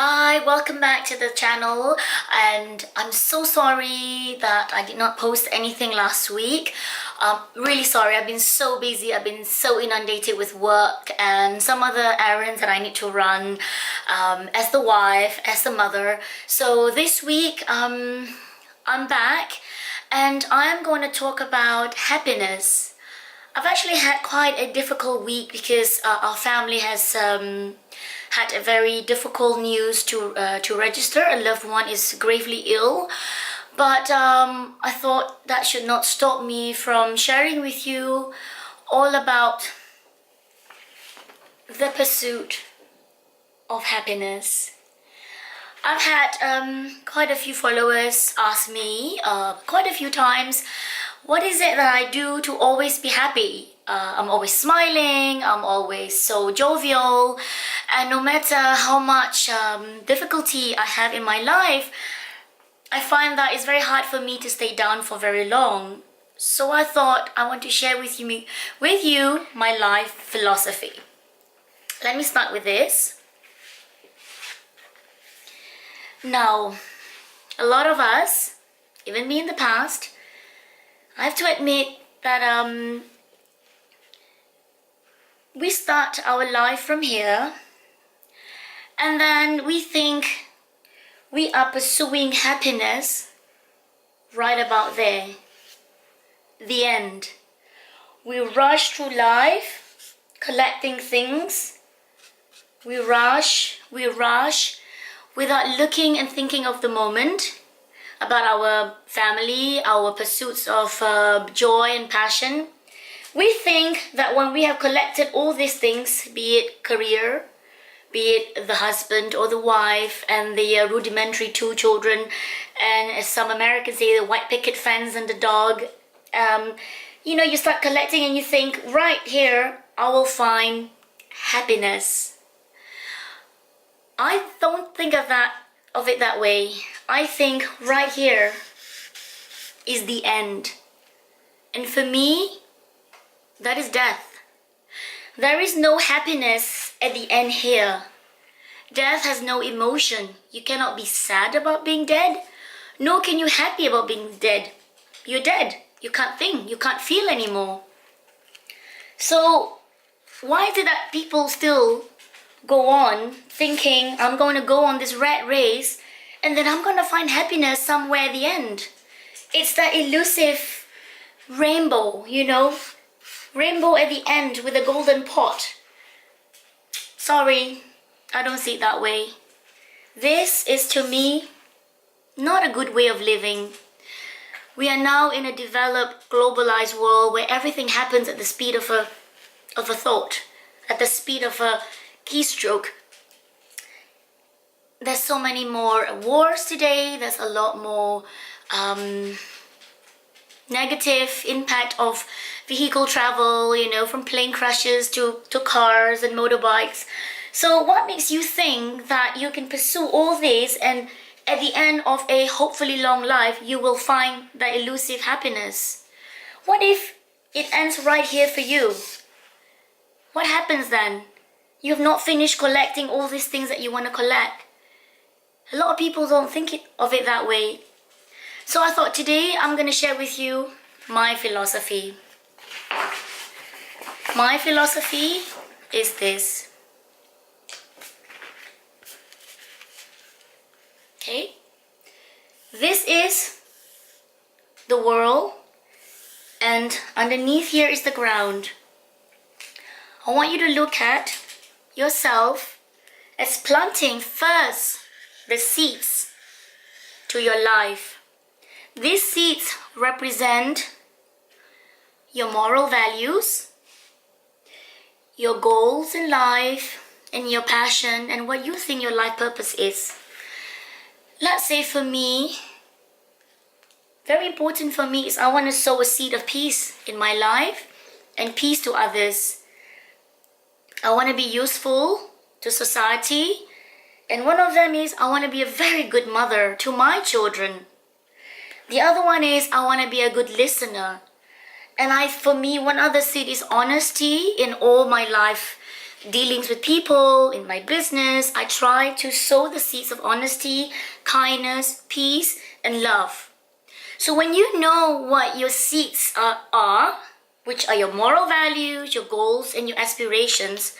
Hi, welcome back to the channel, and I'm so sorry that I did not post anything last week. Really sorry, I've been so busy, I've been so inundated with work and some other errands that I need to run as the wife, as the mother. So this week I'm back and I'm going to talk about happiness. I've actually had quite a difficult week because our family has had a very difficult news to register. A loved one is gravely ill, but I thought that should not stop me from sharing with you all about the pursuit of happiness. I've had quite a few followers ask me quite a few times, what is it that I do to always be happy? I'm always smiling, I'm always so jovial, and no matter how much difficulty I have in my life, I find that it's very hard for me to stay down for very long. So I thought I want to share with you my life philosophy. Let me start with this. Now, a lot of us, even me in the past, I have to admit that we start our life from here and then we think we are pursuing happiness right about there, the end. We rush through life collecting things. We rush without looking and thinking of the moment, about our family, our pursuits of joy and passion. We think that when we have collected all these things, be it career, be it the husband or the wife and the rudimentary 2 children, and as some Americans say, the white picket fence and the dog, you start collecting and you think, right here, I will find happiness. I don't think of it that way. I think right here is the end. And for me, that is death. There is no happiness at the end here. Death has no emotion. You cannot be sad about being dead, nor can you be happy about being dead. You're dead. You can't think. You can't feel anymore. So why is it that people still go on thinking, I'm going to go on this rat race and then I'm going to find happiness somewhere at the end? It's that elusive rainbow, rainbow at the end with a golden pot. Sorry, I don't see it that way. This is, to me, not a good way of living. We are now in a developed, globalized world where everything happens at the speed of a thought, at the speed of a keystroke. There's so many more wars today. There's a lot more negative impact of vehicle travel, from plane crashes to cars and motorbikes. So what makes you think that you can pursue all this and at the end of a hopefully long life you will find that elusive happiness? What if it ends right here for you? What happens then? You have not finished collecting all these things that you want to collect. A lot of people don't think of it that way. So I thought today I'm going to share with you my philosophy. My philosophy is this. Okay? This is the world, and underneath here is the ground. I want you to look at yourself as planting first the seeds to your life. These seeds represent your moral values, your goals in life, and your passion, and what you think your life purpose is. Let's say for me, very important for me is I want to sow a seed of peace in my life and peace to others. I want to be useful to society, and one of them is I want to be a very good mother to my children. The other one is I want to be a good listener. And for me, one other seed is honesty in all my life dealings with people, in my business, I try to sow the seeds of honesty, kindness, peace, and love. So when you know what your seeds are, which are your moral values, your goals, and your aspirations,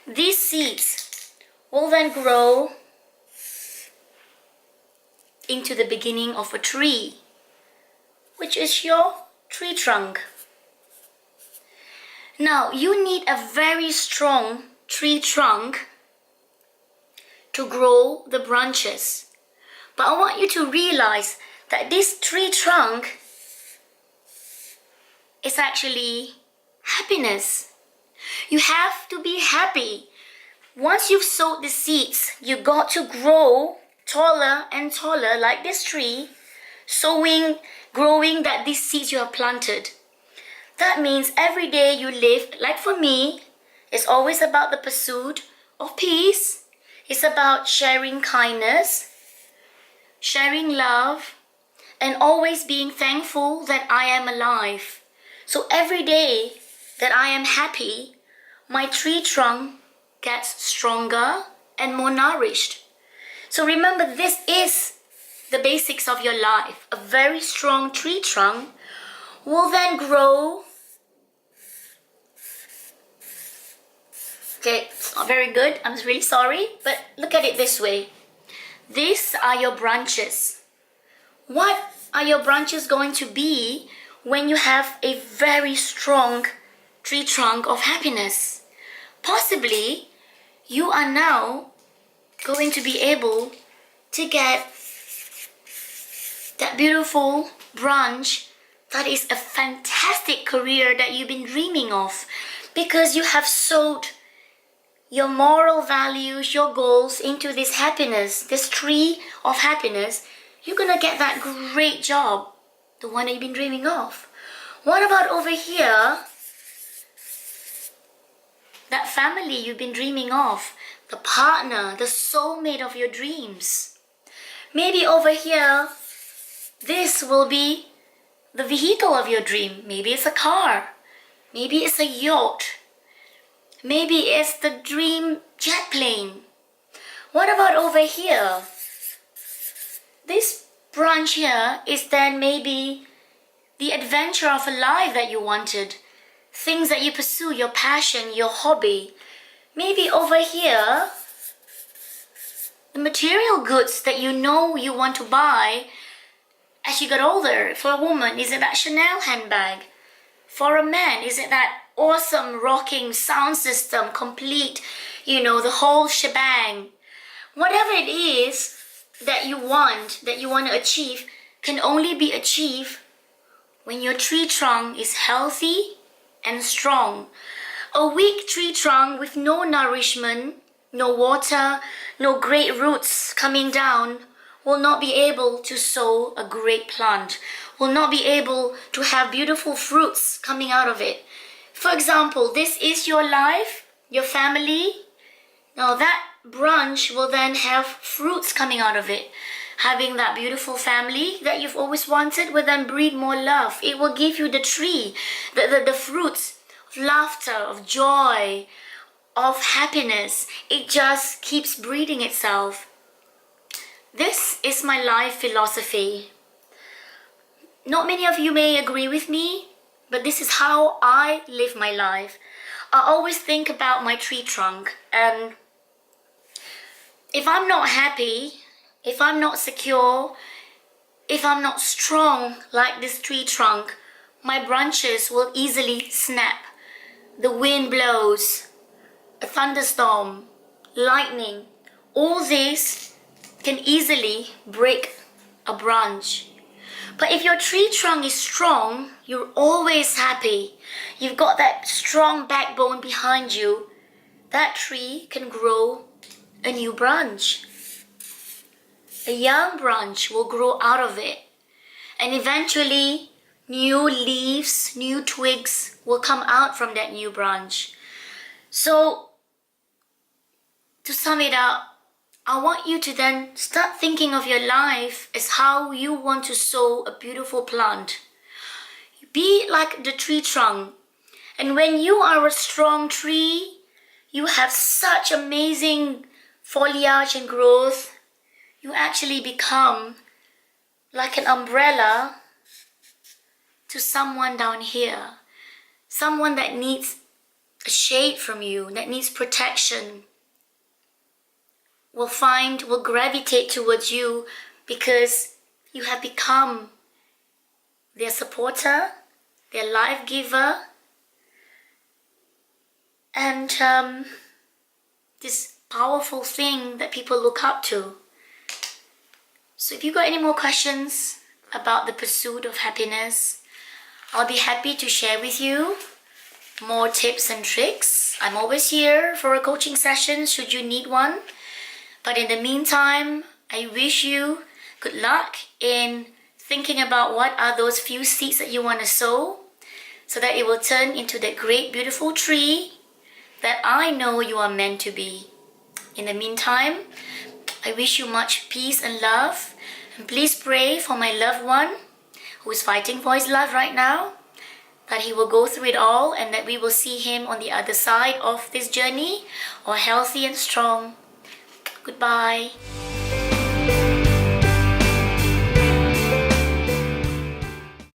these seeds will then grow into the beginning of a tree, which is your tree trunk. Now, you need a very strong tree trunk to grow the branches. But I want you to realize that this tree trunk is actually happiness. You have to be happy. Once you've sowed the seeds, you got to grow taller and taller like this tree, growing these seeds you have planted. That means every day you live, like for me, it's always about the pursuit of peace. It's about sharing kindness, sharing love, and always being thankful that I am alive. So every day that I am happy, my tree trunk gets stronger and more nourished. So remember, this is the basics of your life. A very strong tree trunk will then grow. Okay, it's not very good. I'm really sorry, but look at it this way. These are your branches. What are your branches going to be when you have a very strong tree trunk of happiness? Possibly, you are now going to be able to get that beautiful branch that is a fantastic career that you've been dreaming of, because you have sowed your moral values, your goals into this happiness, this tree of happiness. You're gonna get that great job, the one that you've been dreaming of. What about over here? That family you've been dreaming of, the partner, the soulmate of your dreams. Maybe over here, this will be the vehicle of your dream. Maybe it's a car. Maybe it's a yacht. Maybe it's the dream jet plane. What about over here? This branch here is then maybe the adventure of a life that you wanted. Things that you pursue, your passion, your hobby. Maybe over here, the material goods that you know you want to buy as you get older. For a woman, is it that Chanel handbag? For a man, is it that awesome rocking sound system, complete, the whole shebang? Whatever it is that you want to achieve, can only be achieved when your tree trunk is healthy and strong. A weak tree trunk with no nourishment, no water, no great roots coming down will not be able to sow a great plant, will not be able to have beautiful fruits coming out of it. For example, this is your life, your family. Now that branch will then have fruits coming out of it. Having that beautiful family that you've always wanted will then breed more love. It will give you the tree, the fruits of laughter, of joy, of happiness. It just keeps breeding itself. This is my life philosophy. Not many of you may agree with me, but this is how I live my life. I always think about my tree trunk, and if I'm not happy, if I'm not secure, if I'm not strong like this tree trunk, my branches will easily snap. The wind blows, a thunderstorm, lightning, all this can easily break a branch. But if your tree trunk is strong, you're always happy. You've got that strong backbone behind you. That tree can grow a new branch. A young branch will grow out of it. And eventually, new leaves, new twigs will come out from that new branch. So, to sum it up, I want you to then start thinking of your life as how you want to sow a beautiful plant. Be like the tree trunk. And when you are a strong tree, You have such amazing foliage and growth. You actually become like an umbrella to someone down here. Someone that needs a shade from you, that needs protection, will gravitate towards you because you have become their supporter, their life giver, and this powerful thing that people look up to. So if you got any more questions about the pursuit of happiness, I'll be happy to share with you more tips and tricks. I'm always here for a coaching session should you need one. But in the meantime, I wish you good luck in thinking about what are those few seeds that you want to sow so that it will turn into that great beautiful tree that I know you are meant to be. In the meantime, I wish you much peace and love, and please pray for my loved one who is fighting for his life right now, that he will go through it all and that we will see him on the other side of this journey, or healthy and strong. Goodbye.